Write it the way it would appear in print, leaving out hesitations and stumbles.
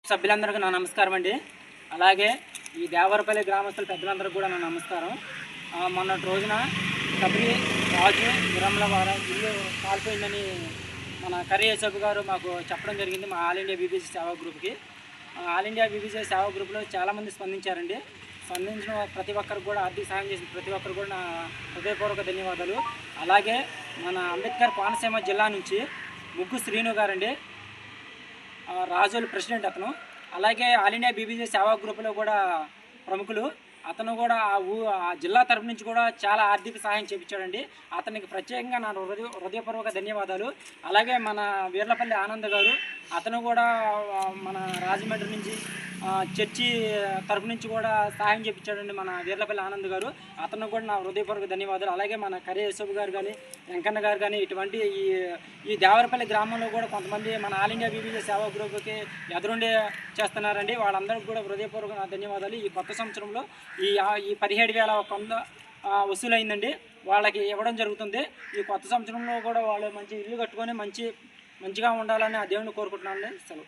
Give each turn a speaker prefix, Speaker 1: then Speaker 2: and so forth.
Speaker 1: సభ్యులందరికీ నా నమస్కారం అండి. అలాగే ఈ దేవరపల్లి గ్రామస్తుల పెద్దలందరికీ కూడా నా నమస్కారం. మొన్నటి రోజున కబరి రాజు విరమల వార ఇల్లు కాలిపోయిందని మన కర్రీ యేసప్ప గారు మాకు చెప్పడం జరిగింది. మా ఆల్ ఇండియా బీబీసీ సేవా గ్రూప్కి. ఆల్ ఇండియా బీబీసీ సేవా గ్రూప్లో చాలామంది స్పందించారండి. స్పందించిన ప్రతి ఒక్కరికి కూడా, ఆర్థిక సహాయం చేసిన ప్రతి ఒక్కరు కూడా నా హృదయపూర్వక ధన్యవాదాలు. అలాగే మన అంబేద్కర్ కోనసీమ జిల్లా నుంచి ముగ్గు శ్రీను గారండి, రాజోలు ప్రెసిడెంట్ అతను. అలాగే ఆల్ ఇండియా బీబీసీ సేవా గ్రూపులో కూడా ప్రముఖులు. అతను కూడా ఆ జిల్లా తరపు నుంచి కూడా చాలా ఆర్థిక సహాయం చేయించాడండి. అతనికి ప్రత్యేకంగా నా హృదయపూర్వక ధన్యవాదాలు. అలాగే మన వీర్లపల్లి ఆనంద్ గారు, అతను కూడా మన రాజమండ్రి నుంచి చర్చి తరపు నుంచి కూడా సహాయం చేయించాడండి మన వీర్లపల్లి ఆనంద్ గారు. అతను కూడా నా హృదయపూర్వక ధన్యవాదాలు. అలాగే మన కర్రీ యేసప్ప గారు కానీ, వెంకన్న గారు కానీ, ఇటువంటి ఈ దేవరపల్లి గ్రామంలో కూడా కొంతమంది మన ఆల్ ఇండియా బీబీసీ సేవా గ్రూప్కి ఎదురుండి చేస్తున్నారండి. వాళ్ళందరికీ కూడా హృదయపూర్వక ధన్యవాదాలు. ఈ కొత్త సంవత్సరంలో ఈ 17,100 వసూలైందండి, వాళ్ళకి ఇవ్వడం జరుగుతుంది. ఈ కొత్త సంవత్సరంలో కూడా వాళ్ళు మంచి ఇల్లు కట్టుకొని మంచిగా ఉండాలని ఆ దేవుని కోరుకుంటున్నాను. సెలవు.